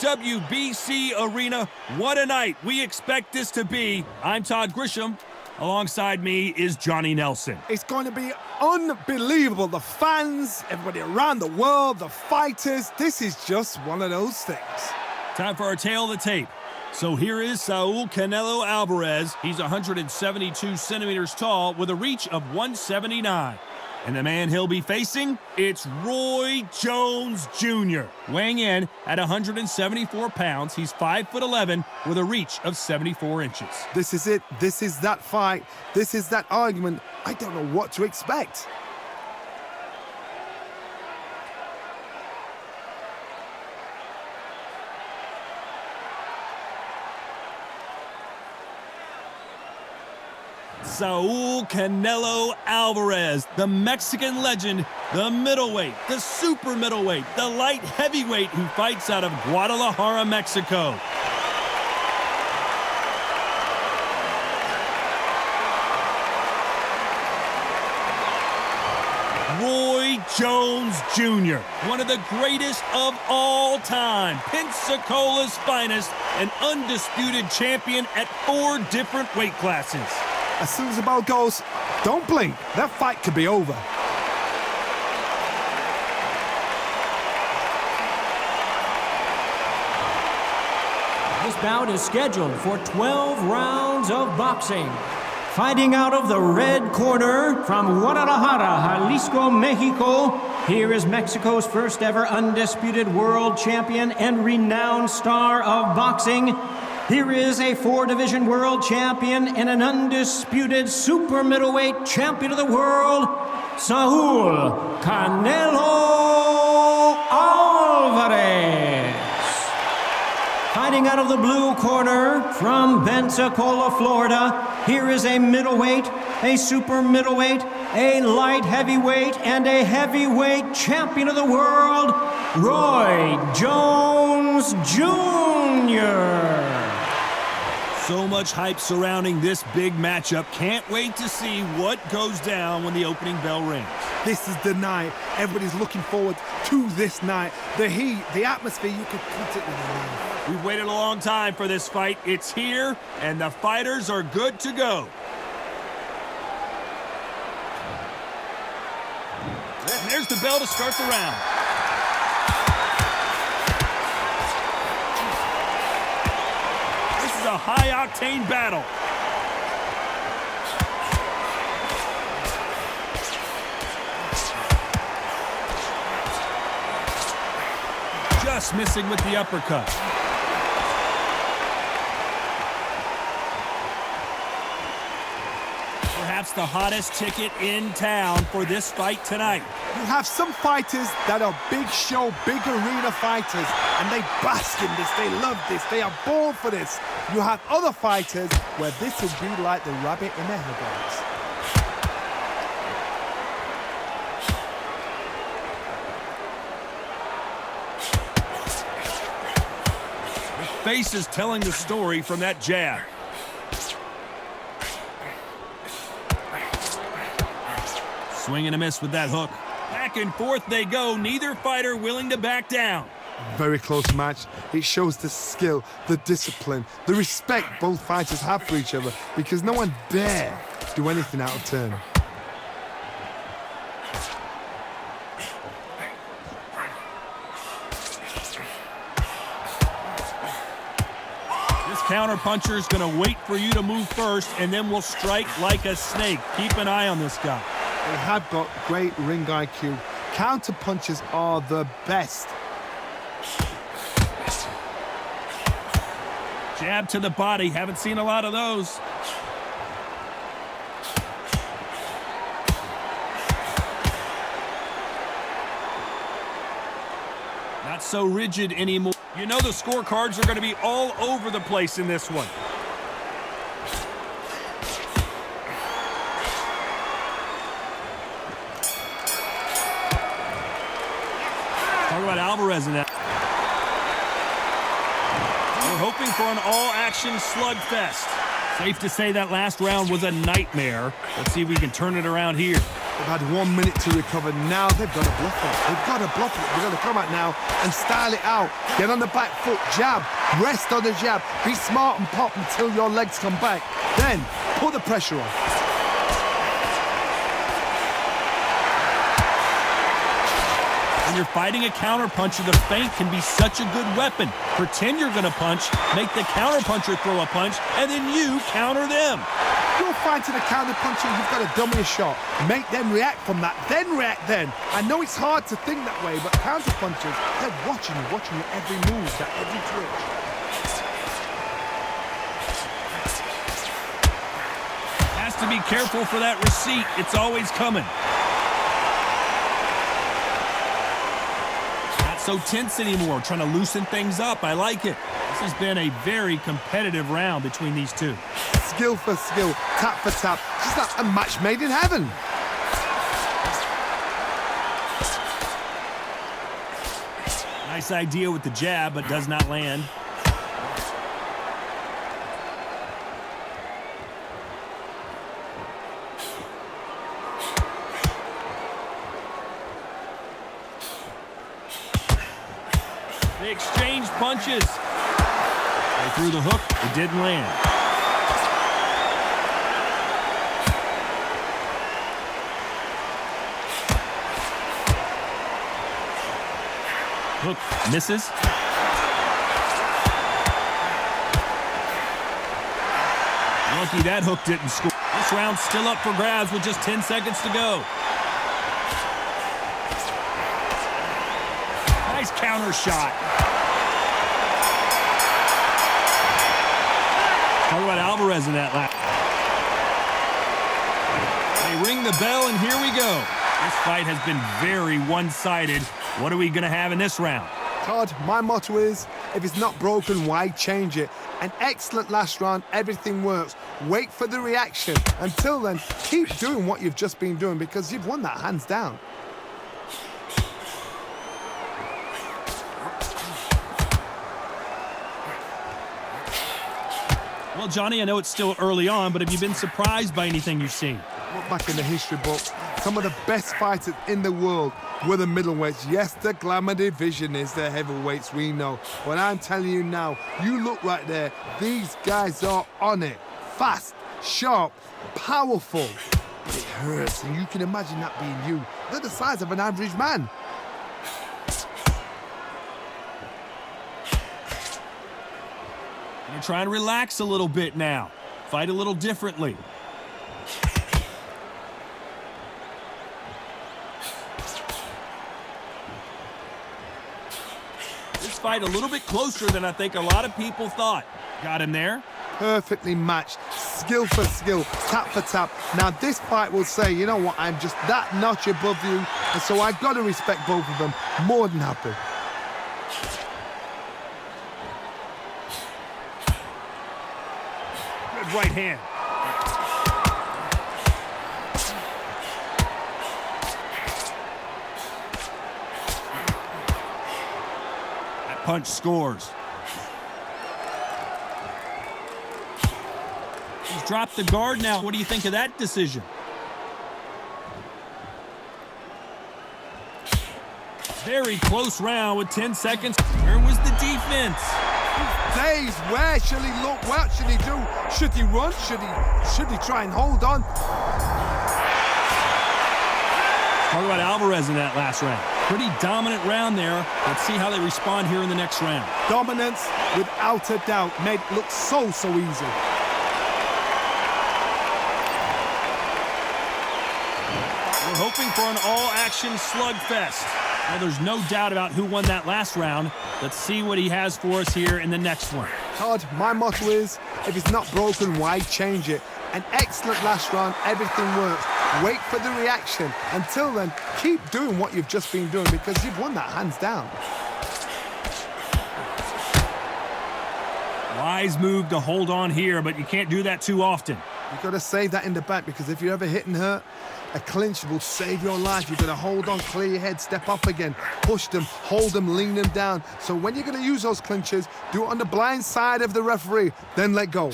WBC Arena. What a night we expect this to be. I'm Todd Grisham. Alongside me is Johnny Nelson. It's going to be unbelievable. The fans, everybody around the world, the fighters. This is just one of those things. Time for our tail of the tape. So here is Saul Canelo Alvarez. He's 172 centimeters tall with a reach of 179. And the man he'll be facing, it's Roy Jones Jr. Weighing in at 174 pounds, he's 5'11" with a reach of 74 inches. This is it. This is that fight. This is that argument. I don't know what to expect. Saul Canelo Alvarez, the Mexican legend, the middleweight, the super middleweight, the light heavyweight who fights out of Guadalajara, Mexico. Roy Jones Jr., one of the greatest of all time, Pensacola's finest, an undisputed champion at 4 different weight classes. As soon as the bell goes, don't blink. That fight could be over. This bout is scheduled for 12 rounds of boxing. Fighting out of the red corner from Guadalajara, Jalisco, Mexico, here is Mexico's first ever undisputed world champion and renowned star of boxing. Here is a 4-division world champion and an undisputed super middleweight champion of the world, Saul Canelo Alvarez. Fighting out of the blue corner from Pensacola, Florida, here is a middleweight, a super middleweight, a light heavyweight, and a heavyweight champion of the world, Roy Jones Jr. So much hype surrounding this big matchup. Can't wait to see what goes down when the opening bell rings. This is the night. Everybody's looking forward to this night. The heat, the atmosphere, you could put it in the name. We've waited a long time for this fight. It's here, and the fighters are good to go. And there's the bell to start the round. This is a high-octane battle. Just missing with the uppercut. Perhaps the hottest ticket in town for this fight tonight. You have some fighters that are big show, big arena fighters, and they bask in this, they love this, they are born for this. You have other fighters where this will be like the rabbit in the headlights. His face is telling the story from that jab. Swing and a miss with that hook. Back and forth they go, neither fighter willing to back down. Very close match. It shows the skill, the discipline, the respect both fighters have for each other, because no one dare do anything out of turn. This counter-puncher is going to wait for you to move first, and then will strike like a snake. Keep an eye on this guy. They have got great ring IQ. Counter punches are the best. Jab to the body. Haven't seen a lot of those. Not so rigid anymore. You know the scorecards are going to be all over the place in this one. Talk about Alvarez in that. We're hoping for an all-action slugfest. Safe to say that last round was a nightmare. Let's see if we can turn it around here. They've had 1 minute to recover. Now they've got to bluff it. They've got to bluff it. They've got to come out now and style it out. Get on the back foot, jab, rest on the jab. Be smart and pop until your legs come back. Then put the pressure on. When you're fighting a counterpuncher, the feint can be such a good weapon. Pretend you're going to punch, make the counterpuncher throw a punch, and then you counter them. You're fighting a counterpuncher, you've got to dummy a shot. Make them react from that, then react then. I know it's hard to think that way, but counterpunchers, they're watching you every move, that every twitch. Has to be careful for that receipt. It's always coming. So tense anymore, trying to loosen things up. I like it. This has been a very competitive round between these two. Skill for skill, tap for tap. Just like a match made in heaven. Nice idea with the jab, but does not land. They exchanged punches. They threw the hook. It didn't land. Hook misses. Lucky that hook didn't score. This round's still up for grabs with just 10 seconds to go. Nice counter shot. Talk about Alvarez in that lap. They ring the bell, and here we go. This fight has been very one-sided. What are we going to have in this round? Todd, my motto is, if it's not broken, why change it? An excellent last round, everything works. Wait for the reaction. Until then, keep doing what you've just been doing because you've won that hands down. Well, Johnny, I know it's still early on, but have you been surprised by anything you've seen? Look back in the history books. Some of the best fighters in the world were the middleweights. Yes, the glamour division is the heavyweights, we know. But I'm telling you now, you look right there. These guys are on it. Fast, sharp, powerful. But it hurts, and you can imagine that being you. They're the size of an average man. You're trying to relax a little bit now. Fight a little differently. This fight a little bit closer than I think a lot of people thought. Got him there. Perfectly matched, skill for skill, tap for tap. Now this fight will say, you know what, I'm just that notch above you, and so I've got to respect both of them. More than happy. Good right hand. That punch scores. He's dropped the guard now. What do you think of that decision? Very close round with 10 seconds. Where was the defense? Days, where should he look? What should he do? Should he run? Should he try and hold on? Talk about Alvarez in that last round. Pretty dominant round there. Let's see how they respond here in the next round. Dominance, without a doubt, made it look so easy. We're hoping for an all-action slugfest. Well, there's no doubt about who won that last round. Let's see what he has for us here in the next one. Todd, my motto is, if it's not broken, why change it? An excellent last round, everything works. Wait for the reaction. Until then, keep doing what you've just been doing because you've won that hands down. Wise move to hold on here, but you can't do that too often. You've got to save that in the back because if you're ever hit and hurt, a clinch will save your life. You've got to hold on, clear your head, step up again, push them, hold them, lean them down. So when you're going to use those clinches, do it on the blind side of the referee, then let go.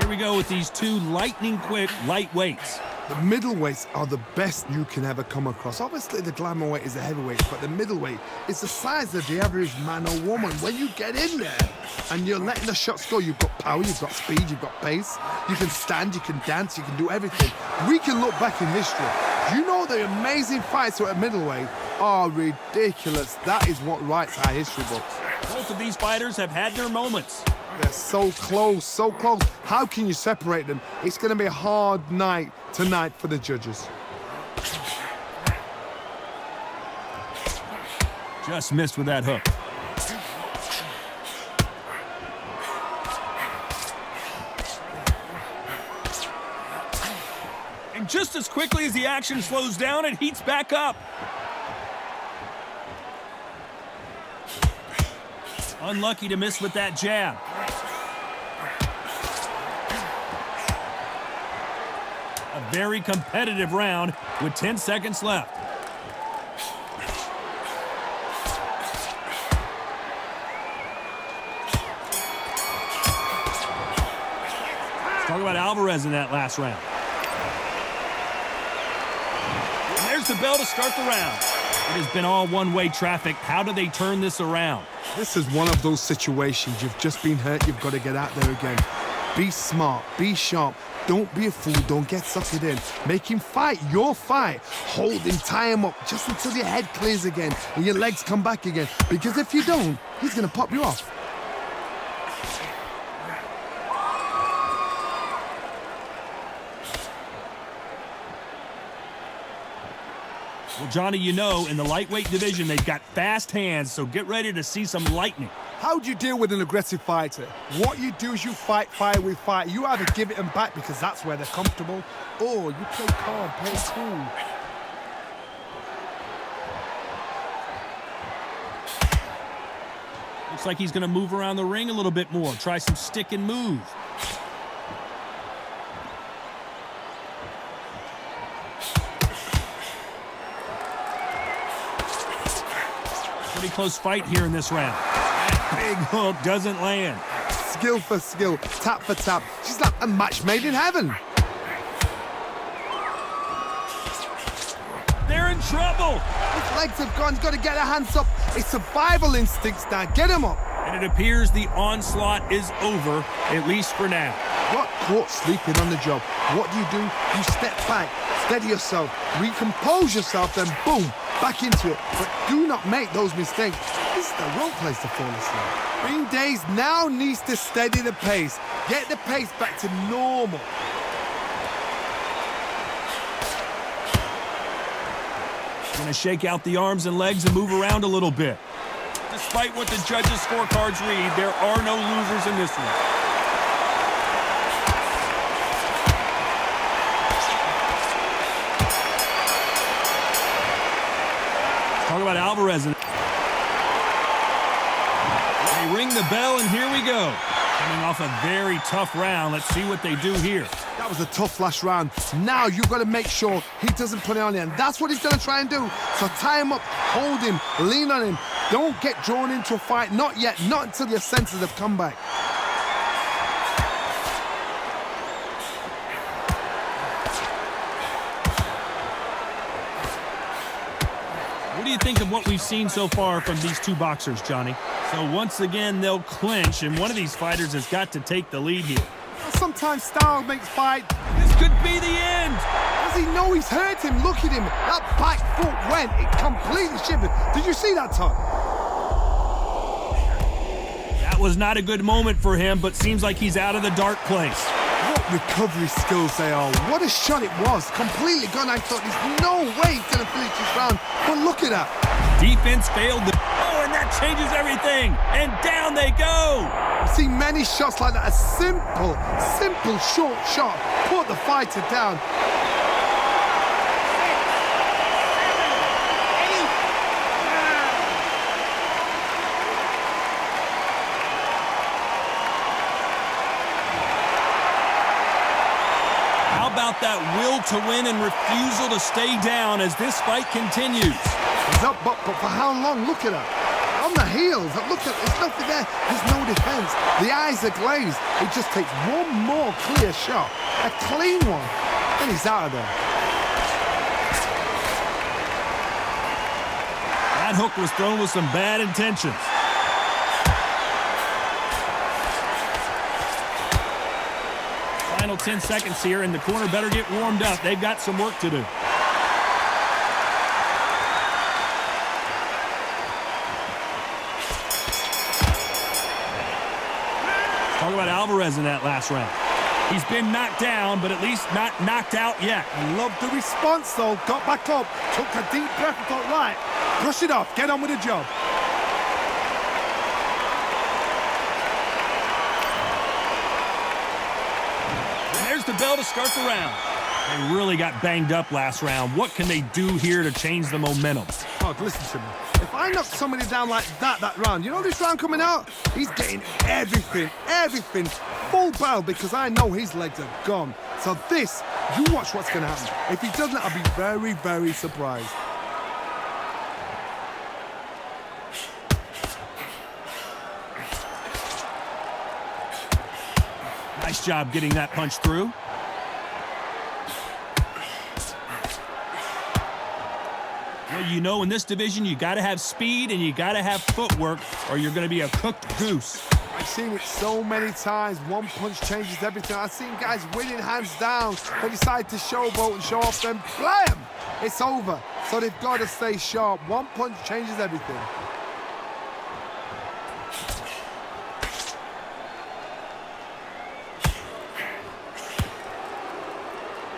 Here we go with these two lightning-quick lightweights. The middleweights are the best you can ever come across. Obviously, the glamour weight is the heavyweight, but the middleweight is the size of the average man or woman. When you get in there and you're letting the shots go, you've got power, you've got speed, you've got pace. You can stand, you can dance, you can do everything. We can look back in history. You know the amazing fights at middleweight are ridiculous. That is what writes our history books. Both of these fighters have had their moments. They're so close, so close. How can you separate them? It's going to be a hard night tonight for the judges. Just missed with that hook. And just as quickly as the action slows down, it heats back up. Unlucky to miss with that jab. A very competitive round with 10 seconds left. Let's talk about Alvarez in that last round. And there's the bell to start the round. It has been all one-way traffic. How do they turn this around? This is one of those situations. You've just been hurt. You've got to get out there again. Be smart. Be sharp. Don't be a fool. Don't get suckered in. Make him fight your fight. Hold him, tie him up just until your head clears again and your legs come back again. Because if you don't, he's going to pop you off. Well, Johnny, you know, in the lightweight division, they've got fast hands, so get ready to see some lightning. How do you deal with an aggressive fighter? What you do is you fight fire with fire. You either give it them back because that's where they're comfortable, or you play calm, play cool. Looks like he's going to move around the ring a little bit more, try some stick and move. Pretty close fight here in this round. That big hook doesn't land. Skill for skill, tap for tap. She's like a match made in heaven. They're in trouble. His legs have gone. He's got to get her hands up. It's survival instincts now. Get him up. And it appears the onslaught is over, at least for now. Got caught sleeping on the job. What do? You step back, steady yourself, recompose yourself, then boom, back into it. But do not make those mistakes. This is the wrong place to fall asleep. Green Days now needs to steady the pace. Get the pace back to normal. Gonna shake out the arms and legs and move around a little bit. Despite what the judges' scorecards read, there are no losers in this one. Talk about Alvarez. They ring the bell, and here we go. Coming off a very tough round. Let's see what they do here. That was a tough last round. Now you've got to make sure he doesn't put it on you, and that's what he's going to try and do. So tie him up, hold him, lean on him. Don't get drawn into a fight. Not yet. Not until your senses have come back. What do you think of what we've seen so far from these two boxers, Johnny? So once again, they'll clinch, and one of these fighters has got to take the lead here. Sometimes style makes fight. This could be the end. Does he know he's hurt him? Look at him. That back foot went. It completely shivered. Did you see that, Todd? That was not a good moment for him, but seems like he's out of the dark place. What recovery skills they are. What a shot it was. Completely gone. I thought there's no way he's going to finish this round. But look at that. Defense failed. Oh, and that changes everything. And down they go. I've seen many shots like that. A simple short shot. Put the fighter down. How about that will to win and refusal to stay down as this fight continues? He's up, but for how long? Look at that. On the heels. Look at, there's nothing there. There's no defense. The eyes are glazed. It just takes one more clear shot, a clean one, and he's out of there. That hook was thrown with some bad intentions. Final 10 seconds here, and the corner better get warmed up. They've got some work to do. Talk about Alvarez in that last round. He's been knocked down, but at least not knocked out yet. I love the response, though. Got back up, took a deep breath and thought, right, brush it off, get on with the job. The bell to start the round. They really got banged up last round. What can they do here to change the momentum? Oh, listen to me. If I knock somebody down like that round, you know this round coming out? He's getting everything, full barrel, because I know his legs are gone. So this, you watch what's going to happen. If he doesn't, I'll be very, very surprised. Nice job getting that punch through. Well, you know, in this division, you got to have speed and you got to have footwork, or you're going to be a cooked goose. I've seen it so many times. One punch changes everything. I've seen guys winning hands down. They decide to showboat and show off them. Blam! It's over. So they've got to stay sharp. One punch changes everything.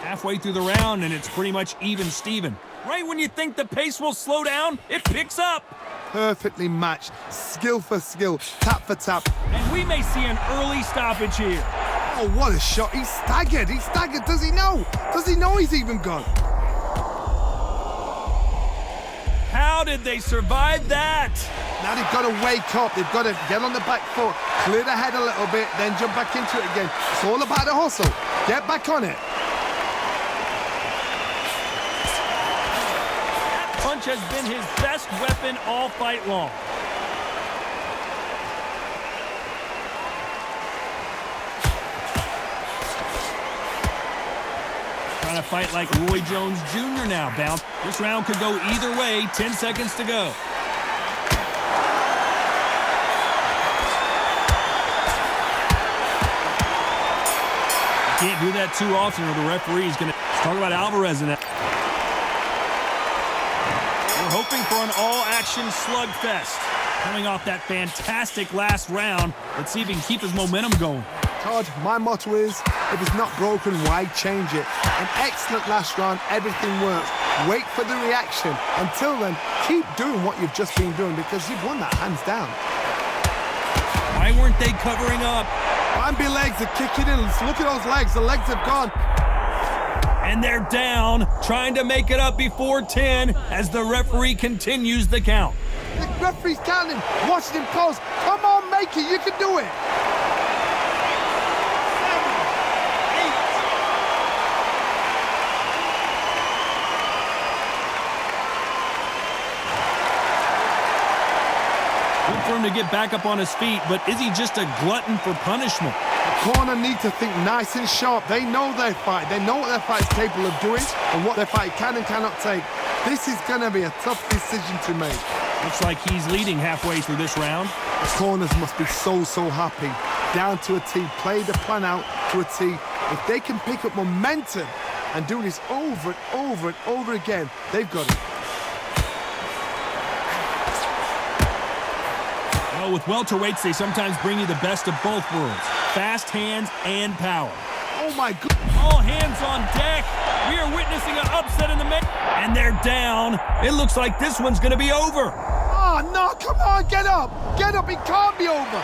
Halfway through the round, and it's pretty much even Steven. Right when you think the pace will slow down, it picks up. Perfectly matched, skill for skill, tap for tap. And we may see an early stoppage here. Oh, what a shot. He's staggered. He's staggered. Does he know? Does he know he's even gone? How did they survive that? Now they've got to wake up. They've got to get on the back foot, clear the head a little bit, then jump back into it again. It's all about the hustle. Get back on it. Punch has been his best weapon all fight long. Trying to fight like Roy Jones Jr. now, Bounce. This round could go either way. 10 seconds to go. You can't do that too often or the referee's going to talk about Alvarez in that. We're hoping for an all-action slugfest. Coming off that fantastic last round, let's see if he can keep his momentum going. Todd, my motto is, if it's not broken, why change it? An excellent last round, everything works. Wait for the reaction. Until then, keep doing what you've just been doing, because you've won that hands down. Why weren't they covering up? Bambi legs are kicking in. Look at those legs. The legs have gone. And they're down, trying to make it up before 10 as the referee continues the count. The referee's counting, watching him close. Come on, make it. You can do it. 7, 8. Good for him to get back up on his feet, but is he just a glutton for punishment? The corner need to think nice and sharp. They know their fight. They know what their fight's capable of doing and what their fight can and cannot take. This is going to be a tough decision to make. Looks like he's leading halfway through this round. The corners must be so happy. Down to a T. Play the plan out to a T. If they can pick up momentum and do this over and over and over again, they've got it. Well, with welterweights, they sometimes bring you the best of both worlds. Fast hands and power. Oh, my God. All hands on deck. We are witnessing an upset in the middle. And they're down. It looks like this one's going to be over. Oh, no, come on, get up. Get up, it can't be over.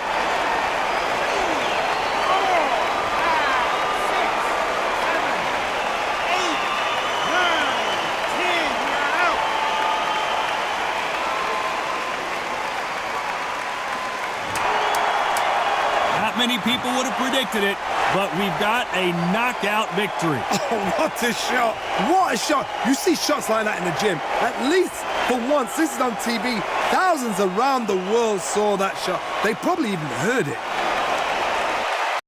Many people would have predicted it, but we've got a knockout victory. Oh, what a shot. What a shot. You see shots like that in the gym. At least For once, this is on TV. Thousands around the world saw that shot. They probably even heard it.